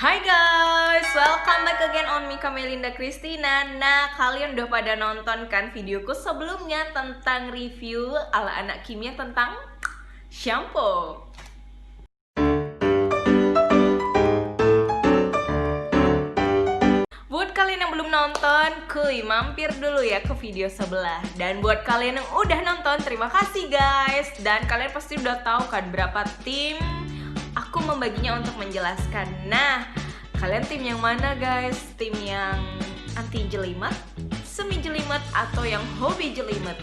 Hai guys, welcome back again on Mika Melinda Christina. Nah, kalian udah pada nonton kan videoku sebelumnya tentang review ala anak kimia tentang shampoo. Buat kalian yang belum nonton, kuy, mampir dulu ya ke video sebelah. Dan buat kalian yang udah nonton, terima kasih guys. Dan kalian pasti udah tahu kan berapa tim aku membaginya untuk menjelaskan. Nah, kalian tim yang mana guys? Tim yang anti jelimet, semi jelimet, atau yang hobi jelimet?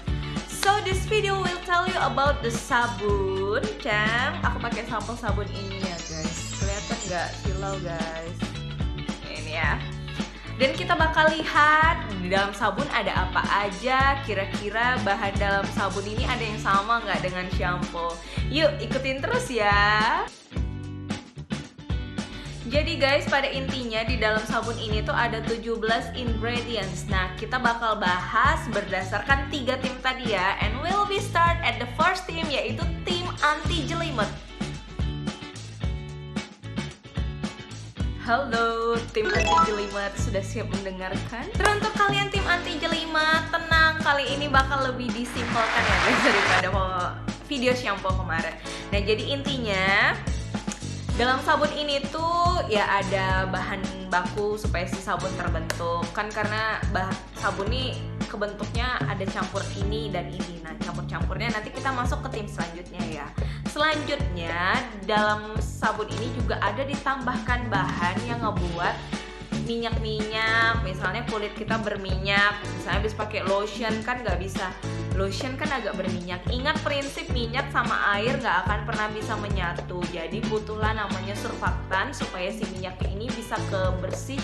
So this video will tell you about the sabun. Dan aku pakai sampel sabun ini ya guys. Kelihatan nggak silau guys? Ini ya. Dan kita bakal lihat di dalam sabun ada apa aja. Kira-kira bahan dalam sabun ini ada yang sama nggak dengan shampoo? Yuk ikutin terus ya. Jadi guys, pada intinya di dalam sabun ini tuh ada 17 ingredients. Nah, kita bakal bahas berdasarkan 3 tim tadi ya. And we'll be start at the first team, yaitu tim anti jelimet. Halo tim anti jelimet, sudah siap mendengarkan? Teruntuk kalian tim anti jelimet, tenang, kali ini bakal lebih disimpelkan ya guys daripada video shampoo kemarin. Nah, jadi intinya dalam sabun ini tuh ya ada bahan baku supaya si sabun terbentuk. Kan karena sabun ini kebentuknya ada campur ini dan ini. Nah, campur-campurnya nanti kita masuk ke tim selanjutnya ya. Selanjutnya dalam sabun ini juga ada ditambahkan bahan yang ngebuat minyak-minyak. Misalnya kulit kita berminyak, misalnya habis pakai lotion kan nggak bisa. Lotion kan agak berminyak. Ingat prinsip minyak sama air nggak akan pernah bisa menyatu. Jadi butuhlah namanya surfaktan supaya si minyaknya ini bisa kebersih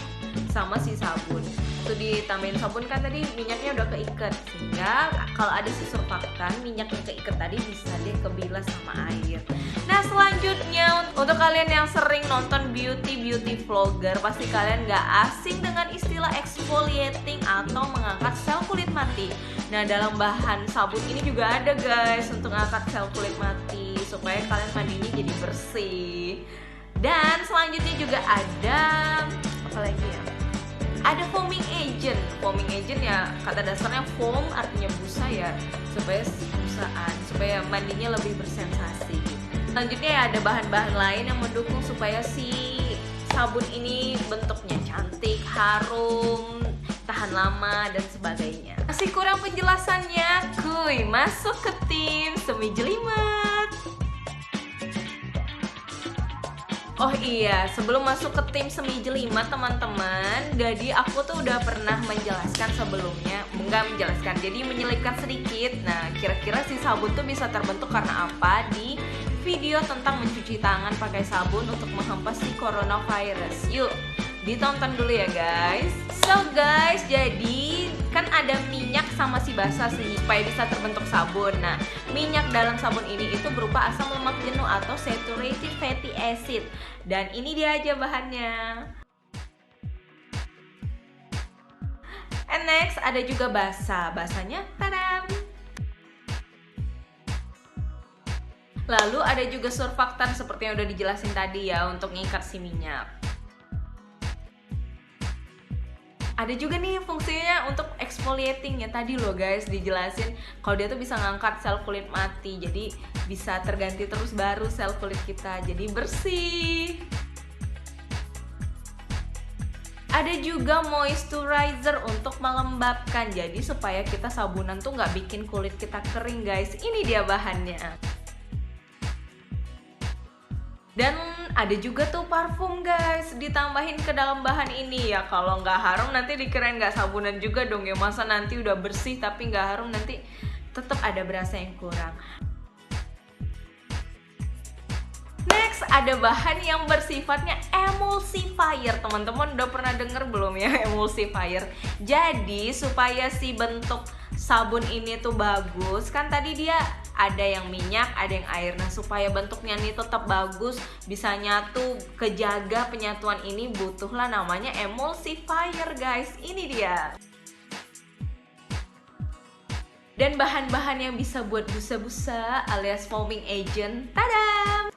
sama si sabun. Tuh ditambahin sabun kan tadi minyaknya udah keikat, sehingga kalau ada si surfaktan minyaknya keikat tadi bisa deh kebilas sama air. Nah, selanjutnya untuk kalian yang sering nonton beauty vlogger, pasti kalian nggak asing dengan istilah exfoliating atau mengangkat sel kulit mati. Nah, dalam bahan sabun ini juga ada guys untuk mengangkat sel kulit mati supaya kalian mandinya jadi bersih. Dan selanjutnya juga ada apa lagi ya? Ada foaming agent. Foaming agent ya kata dasarnya foam artinya busa ya, supaya busaan, supaya mandinya lebih bersensasi. Selanjutnya ya ada bahan-bahan lain yang mendukung supaya si sabun ini bentuknya cantik, harum, tahan lama dan sebagainya. Masih kurang penjelasannya? Kuy, masuk ke tim semi jelimet. Oh iya, sebelum masuk ke tim semi jelimet teman-teman, jadi aku tuh udah pernah menjelaskan sebelumnya, jadi menyelipkan sedikit. Nah, kira-kira si sabun tuh bisa terbentuk karena apa di video tentang mencuci tangan pakai sabun untuk menghempas si coronavirus. Yuk, ditonton dulu ya guys. So guys, jadi kan ada minyak sama si basa supaya bisa terbentuk sabun. Nah, minyak dalam sabun ini itu berupa asam lemak jenuh atau saturated fatty acid. Dan ini dia aja bahannya. And next ada juga basa. Basanya tadam. Lalu ada juga surfaktan seperti yang udah dijelasin tadi ya untuk ngikat si minyak. Ada juga nih fungsinya untuk exfoliating ya tadi loh guys dijelasin kalau dia tuh bisa ngangkat sel kulit mati, jadi bisa terganti terus baru sel kulit kita jadi bersih. Ada juga moisturizer untuk melembabkan, jadi supaya kita sabunan tuh nggak bikin kulit kita kering guys. Ini dia bahannya. Dan ada juga tuh parfum guys ditambahin ke dalam bahan ini ya. Kalau nggak harum nanti dikirain nggak sabunan juga dong ya. Masa nanti udah bersih tapi nggak harum, nanti tetap ada berasa yang kurang. Next ada bahan yang bersifatnya emulsifier. Teman-teman udah pernah denger belum ya emulsifier? Jadi supaya si bentuk sabun ini tuh bagus, kan tadi dia ada yang minyak, ada yang air. Nah, supaya bentuknya ini tetap bagus, bisa nyatu, kejaga penyatuan ini, butuhlah namanya emulsifier guys. Ini dia. Dan bahan-bahan yang bisa buat busa-busa alias foaming agent. Tadam!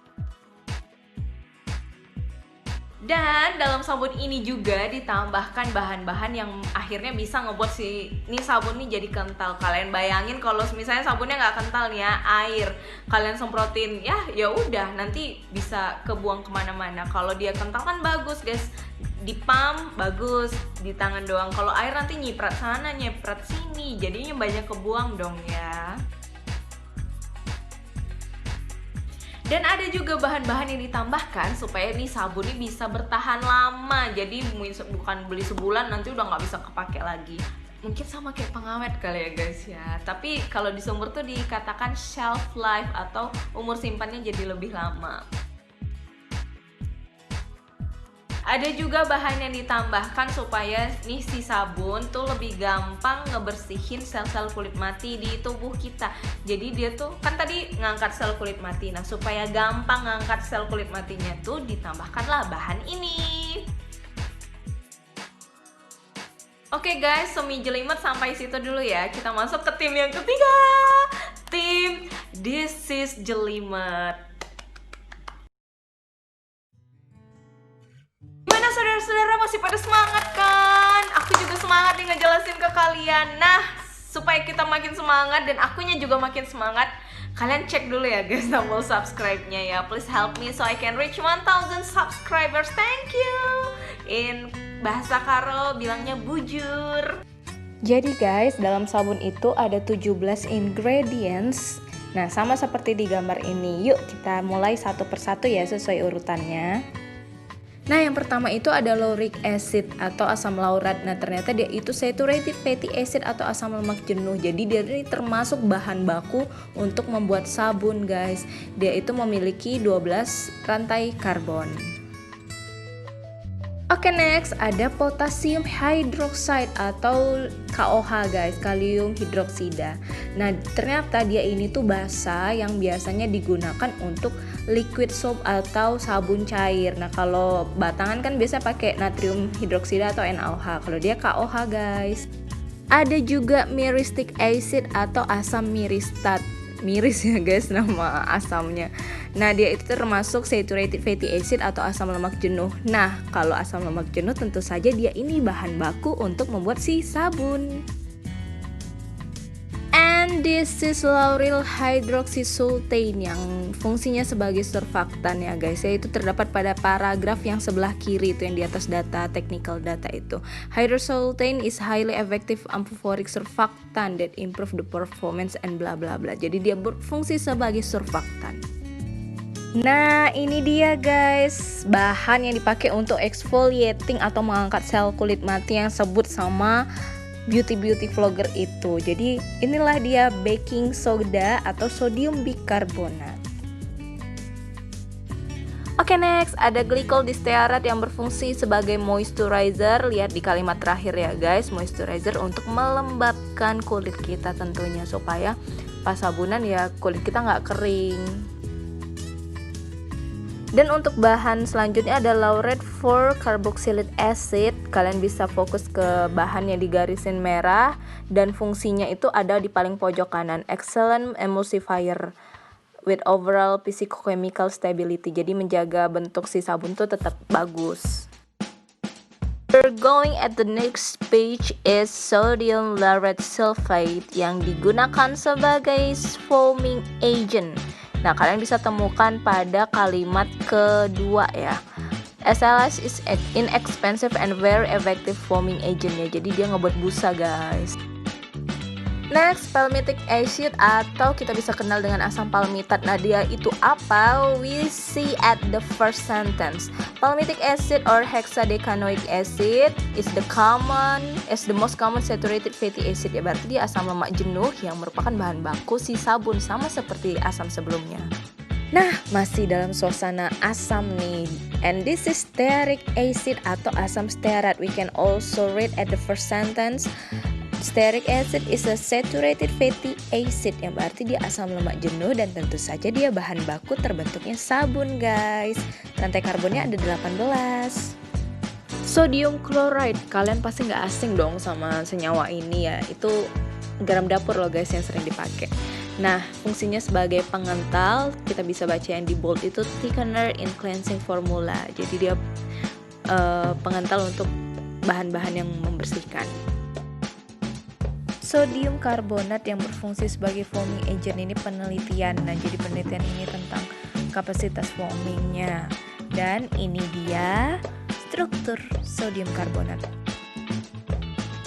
Dan dalam sabun ini juga ditambahkan bahan-bahan yang akhirnya bisa ngebuat si nih sabun nih jadi kental. Kalian bayangin kalau misalnya sabunnya nggak kental nih ya, air kalian semprotin, ya udah nanti bisa kebuang kemana-mana. Kalau dia kental kan bagus guys, di pump bagus, di tangan doang. Kalau air nanti nyiprat sana nyiprat sini, jadinya banyak kebuang dong ya. Dan ada juga bahan-bahan yang ditambahkan supaya nih sabun ini bisa bertahan lama. Jadi bukan beli sebulan nanti udah nggak bisa kepake lagi. Mungkin sama kayak pengawet kali ya guys ya. Tapi kalau di sumber tuh dikatakan shelf life atau umur simpannya jadi lebih lama. Ada juga bahan yang ditambahkan supaya nih si sabun tuh lebih gampang ngebersihin sel-sel kulit mati di tubuh kita. Jadi dia tuh kan tadi ngangkat sel kulit mati. Nah, supaya gampang ngangkat sel kulit matinya tuh ditambahkanlah bahan ini. Oke guys, Semi Jelimet sampai situ dulu ya. Kita masuk ke tim yang ketiga. Tim This is Jelimet. Saudara-saudara masih pada semangat kan? Aku juga semangat nih ngejelasin ke kalian. Nah, supaya kita makin semangat dan akunya juga makin semangat, kalian cek dulu ya guys tombol subscribe-nya ya. Please help me so I can reach 1000 subscribers. Thank you. In bahasa Karo bilangnya bujur. Jadi guys, dalam sabun itu ada 17 ingredients. Nah, sama seperti di gambar ini. Yuk kita mulai satu persatu ya sesuai urutannya. Nah, yang pertama itu ada lauric acid atau asam laurat. Nah, ternyata dia itu saturated fatty acid atau asam lemak jenuh. Jadi dia ini termasuk bahan baku untuk membuat sabun, guys. Dia itu memiliki 12 rantai karbon. Oke, next ada potassium hydroxide atau KOH guys, kalium hidroksida. Nah, ternyata dia ini tuh basa yang biasanya digunakan untuk liquid soap atau sabun cair. Nah, kalau batangan kan biasa pakai natrium hidroksida atau NaOH. Kalau dia KOH guys. Ada juga myristic acid atau asam miristat. Miris ya guys nama asamnya. Nah, dia itu termasuk saturated fatty acid atau asam lemak jenuh. Nah, kalau asam lemak jenuh tentu saja dia ini bahan baku untuk membuat si sabun. And this is lauryl hydroxysultane yang fungsinya sebagai surfaktan ya guys. Yaitu terdapat pada paragraf yang sebelah kiri itu yang di atas data technical data itu. Hydroxysultane is highly effective amphophoric surfactant that improve the performance and bla bla bla. Jadi dia berfungsi sebagai surfaktan. Nah, ini dia guys, bahan yang dipakai untuk exfoliating atau mengangkat sel kulit mati yang sebut sama beauty vlogger itu. Jadi inilah dia baking soda atau sodium bikarbonat. Oke, next ada glycol distearat yang berfungsi sebagai moisturizer. Lihat di kalimat terakhir ya guys, moisturizer untuk melembabkan kulit kita tentunya supaya pas sabunan ya kulit kita nggak kering. Dan untuk bahan selanjutnya ada lauryl 4 carboxylic acid. Kalian bisa fokus ke bahan yang digarisin merah dan fungsinya itu ada di paling pojok kanan. Excellent emulsifier with overall physicochemical stability. Jadi menjaga bentuk si sabun tuh tetap bagus. We're going at the next page is sodium laureth sulfate yang digunakan sebagai foaming agent. Nah, kalian bisa temukan pada kalimat kedua ya. SLS is inexpensive and very effective foaming agent ya. Jadi dia ngebuat busa guys. Next, palmitic acid atau kita bisa kenal dengan asam palmitat. Nah, dia itu apa? We see at the first sentence. Palmitic acid or hexadecanoic acid is the most common saturated fatty acid ya. Berarti dia asam lemak jenuh yang merupakan bahan baku si sabun sama seperti asam sebelumnya. Nah, masih dalam suasana asam nih. And this is stearic acid atau asam stearat. We can also read at the first sentence. Stearic acid is a saturated fatty acid yang berarti dia asam lemak jenuh dan tentu saja dia bahan baku terbentuknya sabun guys. Rantai karbonnya ada 18. Sodium chloride, kalian pasti nggak asing dong sama senyawa ini ya. Itu garam dapur loh guys yang sering dipakai. Nah, fungsinya sebagai pengental, kita bisa baca yang di bold itu thickener in cleansing formula. Jadi dia pengental untuk bahan-bahan yang membersihkan. Sodium karbonat yang berfungsi sebagai foaming agent ini penelitian. Nah, jadi penelitian ini tentang kapasitas foamingnya. Dan ini dia struktur sodium karbonat.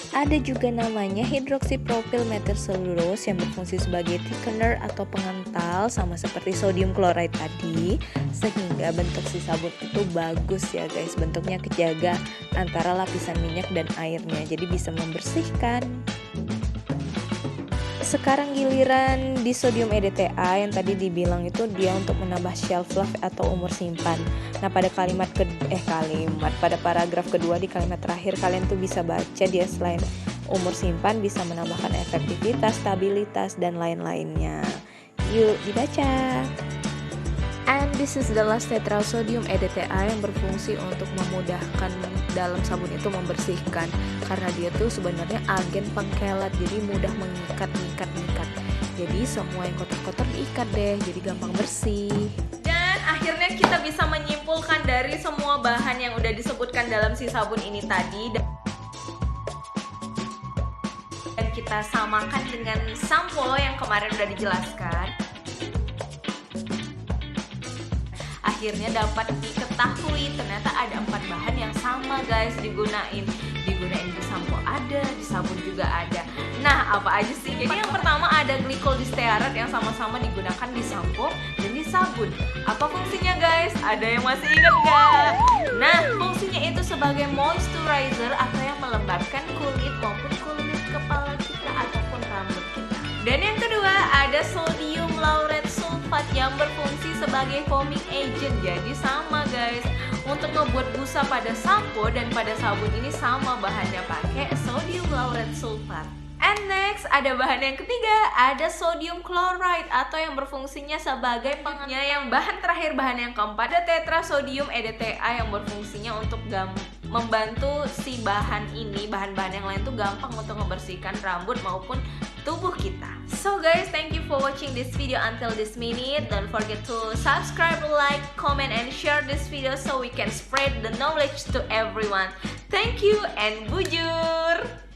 Ada juga namanya hidroksipropil methylcellulose yang berfungsi sebagai thickener atau pengental sama seperti sodium chloride tadi, sehingga bentuk si sabun itu bagus ya guys, bentuknya kejaga antara lapisan minyak dan airnya, jadi bisa membersihkan. Sekarang giliran di sodium EDTA yang tadi dibilang itu dia untuk menambah shelf life atau umur simpan. Nah, pada pada paragraf kedua di kalimat terakhir kalian tuh bisa baca dia selain umur simpan bisa menambahkan efektivitas, stabilitas dan lain-lainnya. Yuk dibaca. And this is the last tetrasodium EDTA yang berfungsi untuk memudahkan dalam sabun itu membersihkan, karena dia tuh sebenarnya agen pengkelat, jadi mudah mengikat. Jadi semua yang kotor-kotor diikat deh, jadi gampang bersih. Dan akhirnya kita bisa menyimpulkan dari semua bahan yang udah disebutkan dalam si sabun ini tadi, dan kita samakan dengan sampo yang kemarin udah dijelaskan. Akhirnya dapat diketahui ternyata ada 4 bahan yang sama guys digunain di sampo ada, di sabun juga ada. Nah, apa aja sih? Jadi yang pertama ada glycol distearat yang sama-sama digunakan di sampo dan di sabun. Apa fungsinya guys? Ada yang masih ingat nggak? Nah, fungsinya itu sebagai moisturizer atau yang melembabkan kulit maupun kulit kepala kita ataupun rambut kita. Dan yang kedua ada sodium laureth sulfat yang berfungsi sebagai foaming agent. Jadi sama guys, untuk membuat busa pada sampo dan pada sabun ini sama bahannya, pakai sodium laureth sulfat. And next ada bahan yang ketiga, ada sodium chloride atau yang berfungsinya sebagai pengental. Yang bahan terakhir, bahan yang keempat, ada tetrasodium EDTA yang berfungsinya untuk membantu si bahan ini, bahan-bahan yang lain tuh gampang untuk membersihkan rambut maupun tubuh kita. So guys, thank you for watching this video until this minute. Don't forget to subscribe, like, comment, and share this video so we can spread the knowledge to everyone. Thank you and bujur!